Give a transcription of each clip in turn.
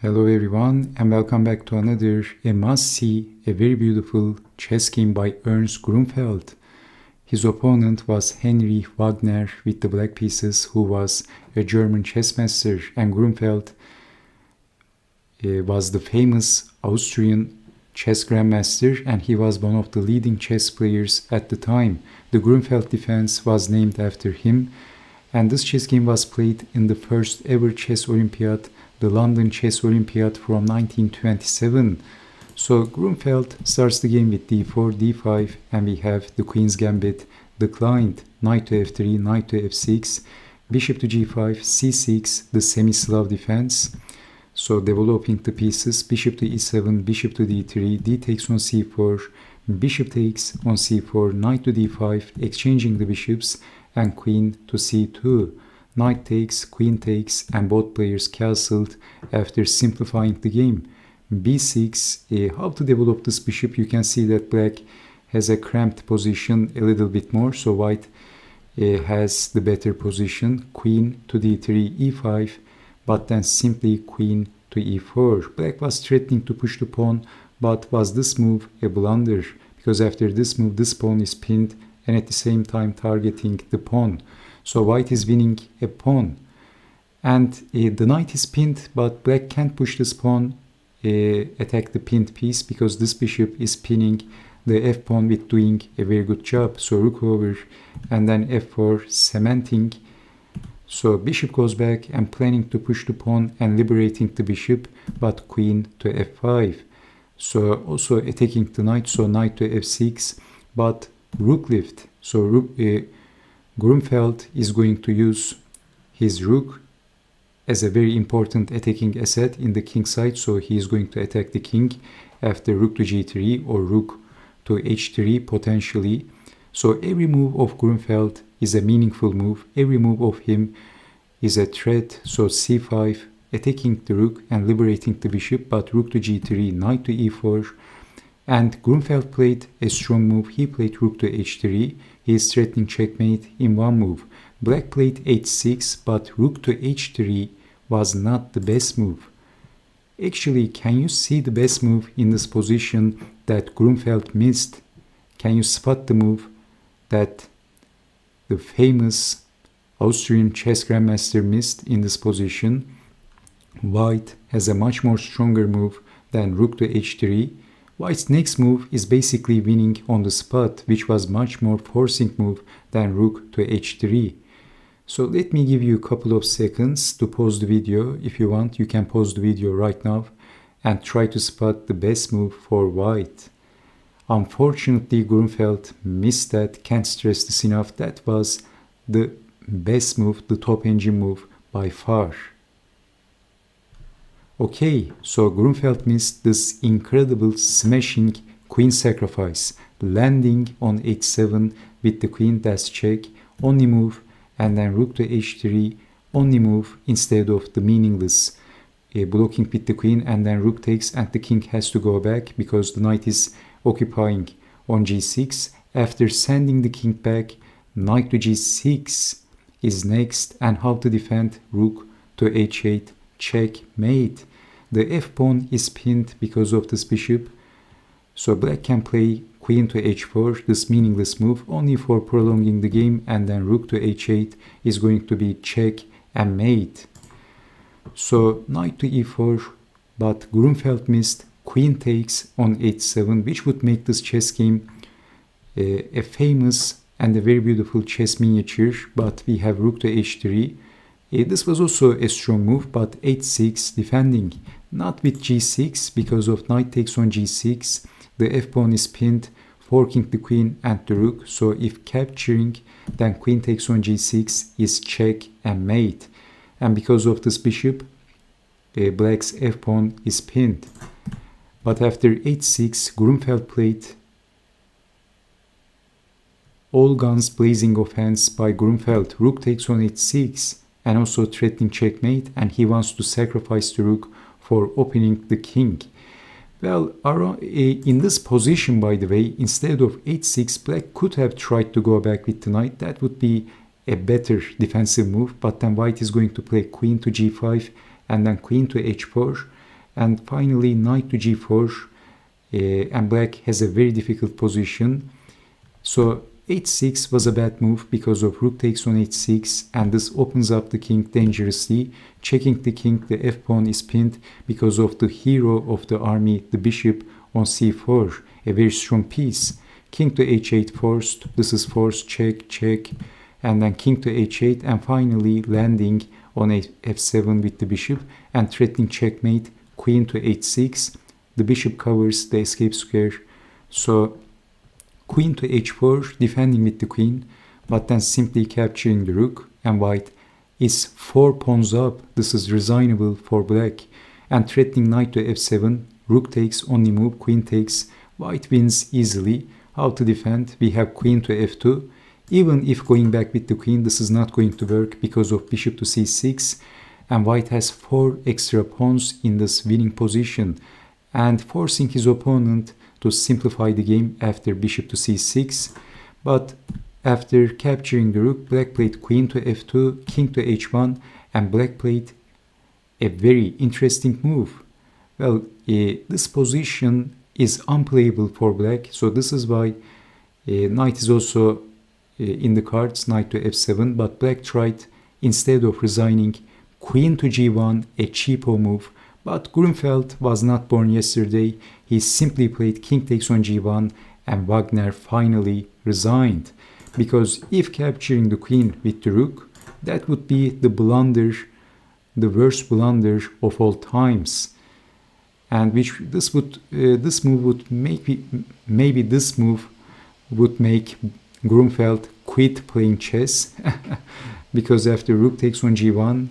Hello everyone and welcome back to another must-see, a very beautiful chess game by Ernst Gruenfeld. His opponent was Heinrich Wagner with the black pieces, who was a German chess master, and Gruenfeld was the famous Austrian chess grandmaster, and he was one of the leading chess players at the time. The Gruenfeld defense was named after him, and this chess game was played in the first ever chess Olympiad, the London Chess Olympiad from 1927. So Gruenfeld starts the game with d4, d5, and we have the Queen's Gambit declined, knight to f3, knight to f6, bishop to g5, c6, the semi-Slav defense. So developing the pieces, bishop to e7, bishop to d3, d takes on c4, bishop takes on c4, knight to d5, exchanging the bishops, and queen to c2. Knight takes, queen takes, and both players castled after simplifying the game. b6, how to develop this bishop? You can see that black has a cramped position a little bit more, so white has the better position. Queen to d3, e5, but then simply queen to e4. Black was threatening to push the pawn, but was this move a blunder? Because after this move, this pawn is pinned and at the same time targeting the pawn. So white is winning a pawn, and the knight is pinned, but black can't push this pawn, attack the pinned piece, because this bishop is pinning the f pawn with doing a very good job. So rook over, and then f4, cementing. So bishop goes back and planning to push the pawn and liberating the bishop, but queen to f5. So also attacking the knight, so knight to f6, but rook lift. So Gruenfeld is going to use his rook as a very important attacking asset in the king side, so he is going to attack the king after rook to g3 or rook to h3 potentially. So every move of Gruenfeld is a meaningful move. Every move of him is a threat. So c5, attacking the rook and liberating the bishop, but rook to g3, knight to e4. And Gruenfeld played a strong move. He played rook to h3. He is threatening checkmate in one move. Black played h6, but rook to h3 was not the best move. Actually, can you see the best move in this position that Gruenfeld missed? Can you spot the move that the famous Austrian chess grandmaster missed in this position? White has a much more stronger move than rook to h3. White's next move is basically winning on the spot, which was much more forcing move than rook to h3. So let me give you a couple of seconds to pause the video. If you want, you can pause the video right now and try to spot the best move for white. Unfortunately, Gruenfeld missed that. Can't stress this enough. That was the best move, the top engine move by far. Okay, so Gruenfeld missed this incredible smashing queen sacrifice, landing on h7 with the queen, that's check, only move, and then rook to h3, only move, instead of the meaningless blocking with the queen, and then rook takes and the king has to go back because the knight is occupying on g6. After sending the king back, knight to g6 is next, and how to defend rook to h8, checkmate. The f pawn is pinned because of this bishop, so black can play queen to h4, this meaningless move, only for prolonging the game, and then rook to h8 is going to be check and mate. So knight to e4, but Gruenfeld missed queen takes on h7, which would make this chess game a famous and a very beautiful chess miniature, but we have rook to h3. This was also a strong move, but h6 defending, not with g6, because of knight takes on g6. The f pawn is pinned, forking the queen and the rook. So if capturing, then queen takes on g6 is check and mate. And because of this bishop, black's f pawn is pinned. But after h6, Gruenfeld played all guns blazing offense by Gruenfeld. Rook takes on h6. And also threatening checkmate, and he wants to sacrifice the rook for opening the king. Well, in this position, by the way, instead of h6, black could have tried to go back with the knight. That would be a better defensive move, but then white is going to play queen to g5 and then queen to h4. And finally, knight to g4, and black has a very difficult position. So h6 was a bad move because of rook takes on h6, and this opens up the king dangerously. Checking the king, the f-pawn is pinned because of the hero of the army, the bishop, on c4, a very strong piece. King to h8 forced, this is forced, check, check, and then king to h8, and finally landing on f7 with the bishop and threatening checkmate. Queen to h6, the bishop covers the escape square, so queen to h4, defending with the queen, but then simply capturing the rook, and white is 4 pawns up. This is resignable for black, and threatening knight to f7, rook takes, only move, queen takes, white wins easily. How to defend? We have queen to f2. Even if going back with the queen, this is not going to work because of bishop to c6, and white has 4 extra pawns in this winning position, and forcing his opponent to simplify the game after bishop to c6. But after capturing the rook, black played queen to f2, king to h1, and black played a very interesting move. Well, this position is unplayable for black, so this is why knight is also in the cards, knight to f7, but black tried, instead of resigning, queen to g1, a cheapo move. But Gruenfeld was not born yesterday. He simply played king takes on g1, and Wagner finally resigned. Because if capturing the queen with the rook, that would be the blunder, the worst blunder of all times. And this move would maybe this move would make Gruenfeld quit playing chess. Because after rook takes on g1,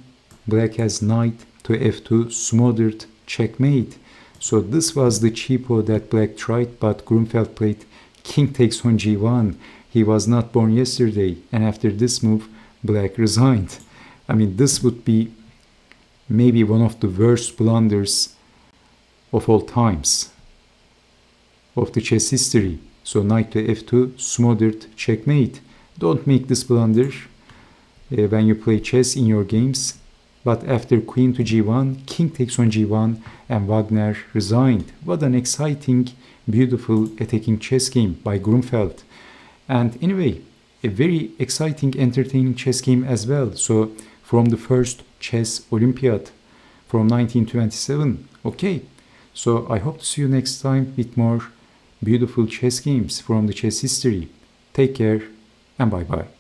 black has knight to f2, smothered, checkmate. So this was the cheapo that black tried, but Gruenfeld played king takes on g1. He was not born yesterday, and after this move, black resigned. I mean, this would be maybe one of the worst blunders of all times of the chess history. So knight to f2, smothered, checkmate. Don't make this blunder when you play chess in your games. But after queen to g1, king takes on g1, and Wagner resigned. What an exciting, beautiful attacking chess game by Gruenfeld. And anyway, a very exciting, entertaining chess game as well. So from the first chess Olympiad from 1927. Okay, so I hope to see you next time with more beautiful chess games from the chess history. Take care and bye-bye.